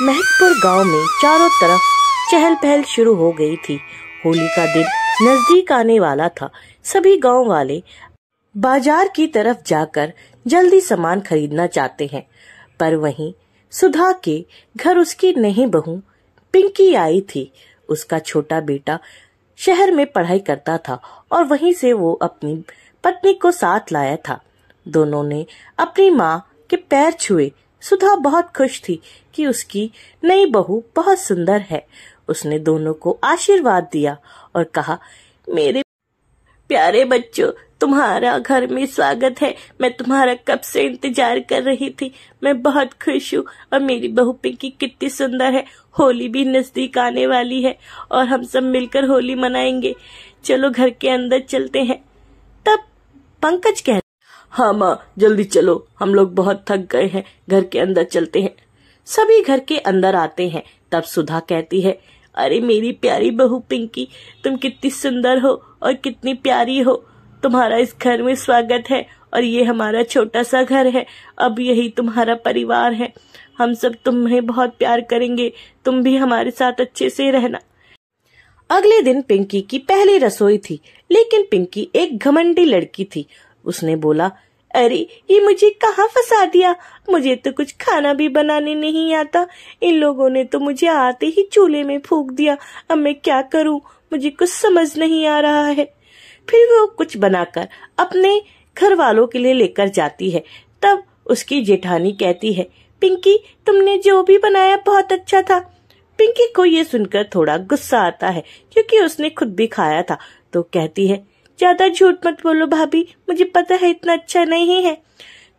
महकपुर गांव में चारों तरफ चहल पहल शुरू हो गई थी। होली का दिन नजदीक आने वाला था। सभी गांव वाले बाजार की तरफ जाकर जल्दी सामान खरीदना चाहते हैं, पर वहीं सुधा के घर उसकी नई बहू पिंकी आई थी। उसका छोटा बेटा शहर में पढ़ाई करता था और वहीं से वो अपनी पत्नी को साथ लाया था। दोनों ने अपनी माँ के पैर छुए। सुधा बहुत खुश थी कि उसकी नई बहू बहुत सुंदर है। उसने दोनों को आशीर्वाद दिया और कहा, मेरे प्यारे बच्चों, तुम्हारा घर में स्वागत है। मैं तुम्हारा कब से इंतजार कर रही थी। मैं बहुत खुश हूँ और मेरी बहू पिंकी कितनी सुंदर है। होली भी नजदीक आने वाली है और हम सब मिलकर होली मनाएंगे। चलो घर के अंदर चलते हैं। तब पंकज कहता, हाँ माँ, जल्दी चलो, हम लोग बहुत थक गए हैं, घर के अंदर चलते हैं। सभी घर के अंदर आते हैं। तब सुधा कहती है, अरे मेरी प्यारी बहू पिंकी, तुम कितनी सुंदर हो और कितनी प्यारी हो। तुम्हारा इस घर में स्वागत है और ये हमारा छोटा सा घर है। अब यही तुम्हारा परिवार है। हम सब तुम्हें बहुत प्यार करेंगे। तुम भी हमारे साथ अच्छे से रहना। अगले दिन पिंकी की पहली रसोई थी, लेकिन पिंकी एक घमंडी लड़की थी। उसने बोला, अरे ये मुझे कहाँ फंसा दिया। मुझे तो कुछ खाना भी बनाने नहीं आता। इन लोगों ने तो मुझे आते ही चूल्हे में फूंक दिया। अब मैं क्या करूँ, मुझे कुछ समझ नहीं आ रहा है। फिर वो कुछ बनाकर अपने घर वालों के लिए लेकर जाती है। तब उसकी जेठानी कहती है, पिंकी, तुमने जो भी बनाया बहुत अच्छा था। पिंकी को ये सुनकर थोड़ा गुस्सा आता है, क्योंकि उसने खुद भी खाया था। तो कहती है, ज्यादा झूठ मत बोलो भाभी, मुझे पता है इतना अच्छा नहीं है।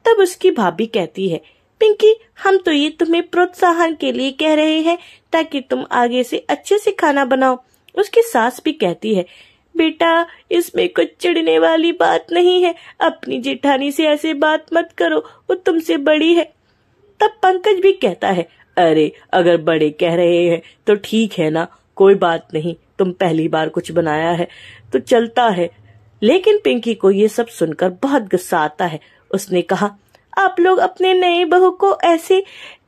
तब उसकी भाभी कहती है, पिंकी, हम तो ये तुम्हें प्रोत्साहन के लिए कह रहे हैं ताकि तुम आगे से अच्छे से खाना बनाओ। उसकी सास भी कहती है, बेटा, इसमें कुछ चिढ़ने वाली बात नहीं है। अपनी जेठानी से ऐसे बात मत करो, वो तुमसे बड़ी है। तब पंकज भी कहता है, अरे अगर बड़े कह रहे हैं तो ठीक है ना, कोई बात नहीं। तुम पहली बार कुछ बनाया है तो चलता है। लेकिन पिंकी को ये सब सुनकर बहुत गुस्सा आता है। उसने कहा, आप लोग अपने नए बहू को ऐसे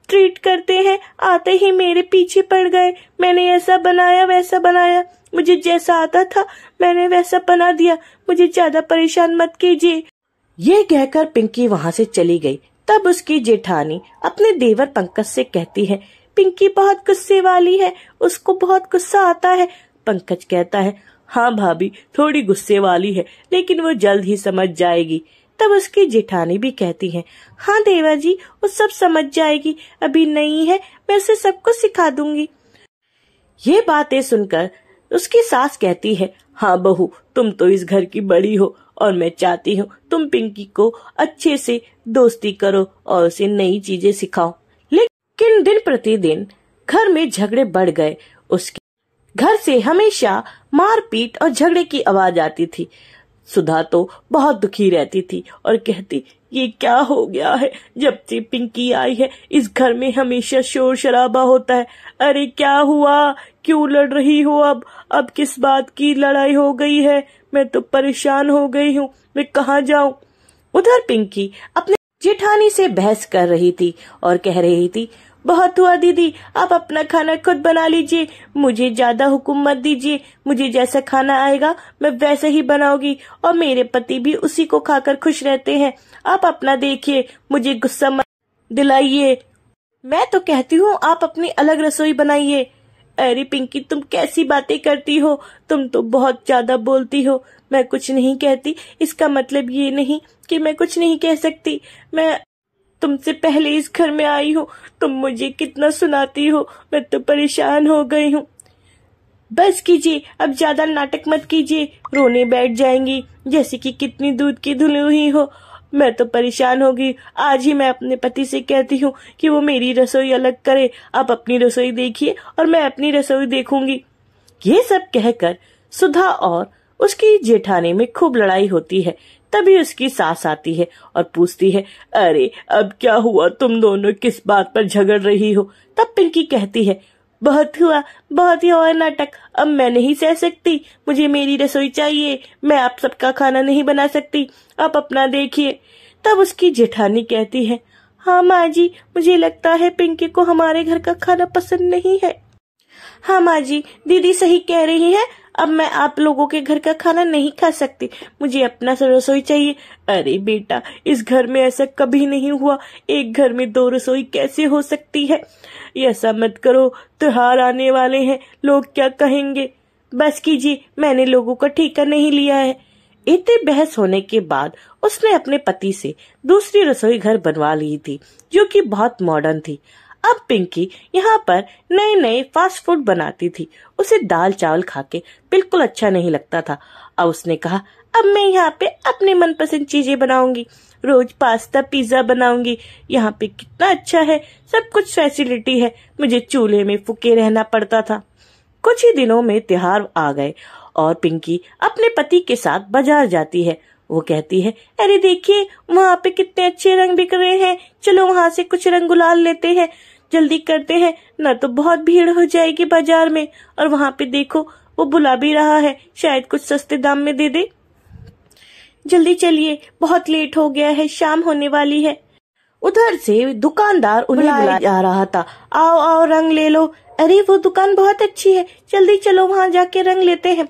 ट्रीट करते हैं। आते ही मेरे पीछे पड़ गए। मैंने ऐसा बनाया वैसा बनाया, मुझे जैसा आता था मैंने वैसा बना दिया। मुझे ज्यादा परेशान मत कीजिए। ये कहकर पिंकी वहाँ से चली गई। तब उसकी जेठानी अपने देवर पंकज से कहती है, पिंकी बहुत गुस्से वाली है, उसको बहुत गुस्सा आता है। पंकज कहता है, हाँ भाभी, थोड़ी गुस्से वाली है, लेकिन वो जल्द ही समझ जाएगी। तब उसकी जेठानी भी कहती है, हाँ देवर जी, वो सब समझ जाएगी, अभी नई है, मैं उसे सब कुछ सिखा दूंगी। ये बातें सुनकर उसकी सास कहती है, हाँ बहू, तुम तो इस घर की बड़ी हो और मैं चाहती हूँ तुम पिंकी को अच्छे से दोस्ती करो और उसे नई चीजें सिखाओ। लेकिन दिन प्रतिदिन घर में झगड़े बढ़ गए। उसके घर से हमेशा मारपीट और झगड़े की आवाज आती थी। सुधा तो बहुत दुखी रहती थी और कहती, ये क्या हो गया है। जब से पिंकी आई है इस घर में हमेशा शोर शराबा होता है। अरे क्या हुआ, क्यों लड़ रही हो? अब किस बात की लड़ाई हो गई है? मैं तो परेशान हो गई हूँ, मैं कहाँ जाऊँ? उधर पिंकी अपने जेठानी से बहस कर रही थी और कह रही थी, बहुत हुआ दीदी, आप अपना खाना खुद बना लीजिए, मुझे ज्यादा हुक्म मत दीजिए। मुझे जैसा खाना आएगा मैं वैसे ही बनाऊंगी और मेरे पति भी उसी को खाकर खुश रहते हैं। आप अपना देखिए, मुझे गुस्सा मत दिलाइए। मैं तो कहती हूँ आप अपनी अलग रसोई बनाइए। अरे पिंकी, तुम कैसी बातें करती हो? तुम तो बहुत ज्यादा बोलती हो। मैं कुछ नहीं कहती, इसका मतलब ये नहीं कि मैं कुछ नहीं कह सकती। मैं तुमसे पहले इस घर में आई हूँ, तुम मुझे कितना सुनाती हो, मैं तो परेशान हो गई हूँ। बस कीजिए, अब ज्यादा नाटक मत कीजिए, रोने बैठ जाएंगी जैसे कि कितनी दूध की धुली हुई हो। मैं तो परेशान हो गई। आज ही मैं अपने पति से कहती हूँ कि वो मेरी रसोई अलग करे। आप अपनी रसोई देखिए और मैं अपनी रसोई देखूंगी। ये सब कहकर सुधा और उसकी जेठानी में खूब लड़ाई होती है। तभी उसकी सास आती है और पूछती है, अरे अब क्या हुआ, तुम दोनों किस बात पर झगड़ रही हो? तब पिंकी कहती है, बहुत हुआ, बहुत ही और नाटक, अब मैं नहीं सह सकती, मुझे मेरी रसोई चाहिए। मैं आप सबका खाना नहीं बना सकती, आप अपना देखिए। तब उसकी जेठानी कहती है, हाँ माँ जी, मुझे लगता है पिंकी को हमारे घर का खाना पसंद नहीं है। हाँ माँ जी, दीदी सही कह रही है। अब मैं आप लोगों के घर का खाना नहीं खा सकती, मुझे अपना रसोई चाहिए। अरे बेटा, इस घर में ऐसा कभी नहीं हुआ, एक घर में 2 रसोई कैसे हो सकती है? ऐसा मत करो, त्योहार आने वाले हैं, लोग क्या कहेंगे? बस कीजिए, मैंने लोगों का ठेका नहीं लिया है। इतनी बहस होने के बाद उसने अपने पति से दूसरी रसोई घर बनवा ली थी, जो कि बहुत मॉडर्न थी। अब पिंकी यहाँ पर नए नए फास्ट फूड बनाती थी। उसे दाल चावल खाके बिल्कुल अच्छा नहीं लगता था। अब उसने कहा, अब मैं यहाँ पे अपने मनपसंद चीजें बनाऊंगी, रोज पास्ता पिज्जा बनाऊंगी। यहाँ पे कितना अच्छा है, सब कुछ फैसिलिटी है, मुझे चूल्हे में फूके रहना पड़ता था। कुछ ही दिनों में त्योहार आ गए और पिंकी अपने पति के साथ बाजार जाती है। वो कहती है, अरे देखिए वहाँ पे कितने अच्छे रंग बिक रहे हैं, चलो वहाँ से कुछ रंग गुलाल लेते हैं, जल्दी करते हैं, ना तो बहुत भीड़ हो जाएगी बाजार में। और वहाँ पे देखो वो बुला भी रहा है, शायद कुछ सस्ते दाम में दे दे। जल्दी चलिए, बहुत लेट हो गया है, शाम होने वाली है। उधर से दुकानदार उन्हें बुला जा रहा था, आओ आओ रंग ले लो। अरे वो दुकान बहुत अच्छी है, जल्दी चलो वहाँ जाके रंग लेते हैं।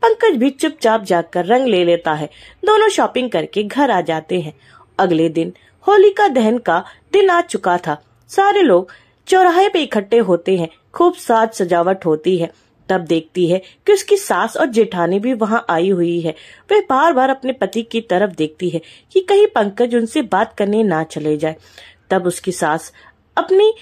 पंकज भी चुपचाप जाकर रंग ले लेता है। दोनों शॉपिंग करके घर आ जाते हैं। अगले दिन होलिका दहन का दिन आ चुका था। सारे लोग चौराहे पे इकट्ठे होते हैं, खूब साज सजावट होती है। तब देखती है कि उसकी सास और जेठानी भी वहां आई हुई है। वह बार बार अपने पति की तरफ देखती है कि कहीं पंकज उनसे बात करने ना चले जाए। तब उसकी सास अपनी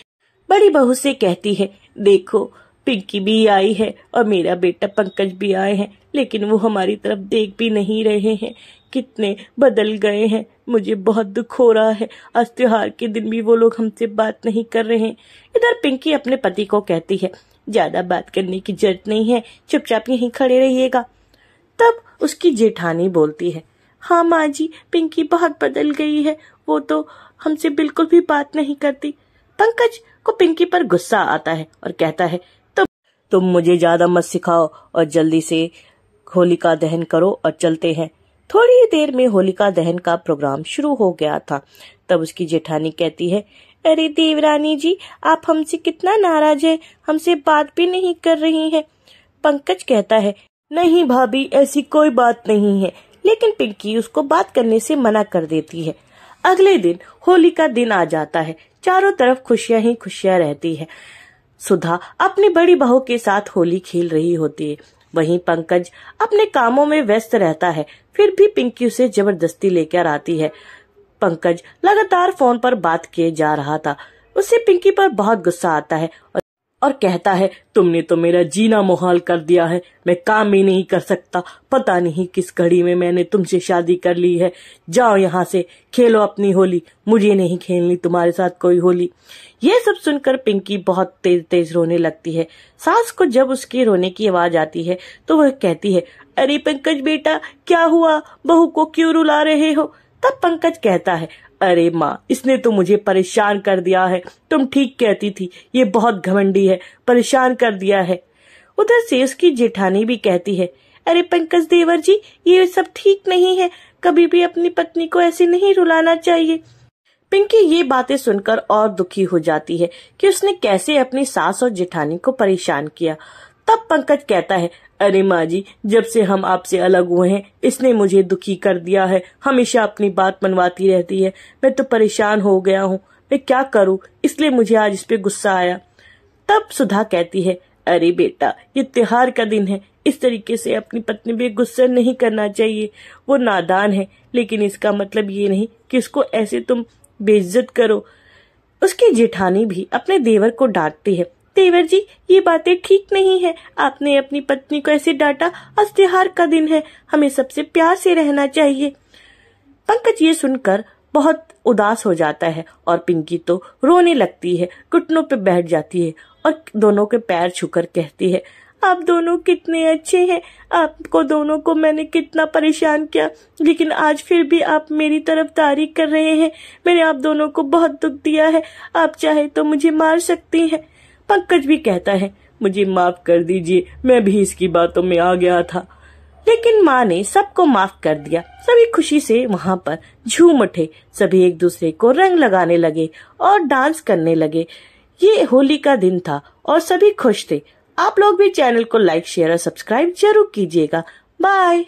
बड़ी बहू से कहती है, देखो पिंकी भी आई है और मेरा बेटा पंकज भी आए हैं, लेकिन वो हमारी तरफ देख भी नहीं रहे हैं, कितने बदल गए हैं, मुझे बहुत दुख हो रहा है। आज त्योहार के दिन भी वो लोग हमसे बात नहीं कर रहे हैं। इधर पिंकी अपने पति को कहती है, ज्यादा बात करने की जरूरत नहीं है, चुपचाप यहीं खड़े रहिएगा। तब उसकी जेठानी बोलती है, हाँ माँ जी, पिंकी बहुत बदल गई है, वो तो हमसे बिल्कुल भी बात नहीं करती। पंकज को पिंकी पर गुस्सा आता है और कहता है, तुम मुझे ज्यादा मत सिखाओ और जल्दी से होलिका दहन करो और चलते हैं। थोड़ी ही देर में होलिका दहन का प्रोग्राम शुरू हो गया था। तब उसकी जेठानी कहती है, अरे देवरानी जी, आप हमसे कितना नाराज है, हमसे बात भी नहीं कर रही हैं। पंकज कहता है, नहीं भाभी, ऐसी कोई बात नहीं है, लेकिन पिंकी उसको बात करने से मना कर देती है। अगले दिन होली का दिन आ जाता है। चारों तरफ खुशियां ही खुशियां रहती है। सुधा अपनी बड़ी बहू के साथ होली खेल रही होती है। वहीं पंकज अपने कामों में व्यस्त रहता है। फिर भी पिंकी उसे जबरदस्ती लेकर आती है। पंकज लगातार फोन पर बात किए जा रहा था। उसे पिंकी पर बहुत गुस्सा आता है और कहता है, तुमने तो मेरा जीना मुहाल कर दिया है, मैं काम भी नहीं कर सकता, पता नहीं किस घड़ी में मैंने तुमसे शादी कर ली है। जाओ यहाँ से, खेलो अपनी होली, मुझे नहीं खेलनी तुम्हारे साथ कोई होली। ये सब सुनकर पिंकी बहुत तेज तेज रोने लगती है। सास को जब उसकी रोने की आवाज आती है तो वह कहती है, अरे पंकज बेटा, क्या हुआ, बहू को क्यों रुला रहे हो? तब पंकज कहता है, अरे माँ, इसने तो मुझे परेशान कर दिया है, तुम ठीक कहती थी, ये बहुत घमंडी है, परेशान कर दिया है। उधर से उसकी जेठानी भी कहती है, अरे पंकज देवर जी, ये सब ठीक नहीं है, कभी भी अपनी पत्नी को ऐसे नहीं रुलाना चाहिए। पिंकी ये बातें सुनकर और दुखी हो जाती है कि उसने कैसे अपनी सास और जेठानी को परेशान किया। तब पंकज कहता है, अरे माँ जी, जब से हम आपसे अलग हुए हैं इसने मुझे दुखी कर दिया है, हमेशा अपनी बात मनवाती रहती है, मैं तो परेशान हो गया हूँ, मैं क्या करूँ, इसलिए मुझे आज इस पे गुस्सा आया। तब सुधा कहती है, अरे बेटा, ये त्योहार का दिन है, इस तरीके से अपनी पत्नी पे गुस्सा नहीं करना चाहिए, वो नादान है, लेकिन इसका मतलब ये नहीं कि उसको ऐसे तुम बेइज्जत करो। उसकी जेठानी भी अपने देवर को डांटती है, देवर जी, ये बातें ठीक नहीं है, आपने अपनी पत्नी को ऐसे डांटा, आज त्योहार का दिन है, हमें सबसे प्यार से रहना चाहिए। पंकज ये सुनकर बहुत उदास हो जाता है और पिंकी तो रोने लगती है, घुटनों पे बैठ जाती है और दोनों के पैर छूकर कहती है, आप दोनों कितने अच्छे हैं, आपको दोनों को मैंने कितना परेशान किया, लेकिन आज फिर भी आप मेरी तरफदारी कर रहे हैं, मैंने आप दोनों को बहुत दुख दिया है, आप चाहे तो मुझे मार सकती हैं। पंकज भी कहता है, मुझे माफ कर दीजिए, मैं भी इसकी बातों में आ गया था। लेकिन माँ ने सबको माफ कर दिया। सभी खुशी से वहाँ पर झूम उठे। सभी एक दूसरे को रंग लगाने लगे और डांस करने लगे। ये होली का दिन था और सभी खुश थे। आप लोग भी चैनल को लाइक, शेयर और सब्सक्राइब जरूर कीजिएगा। बाय।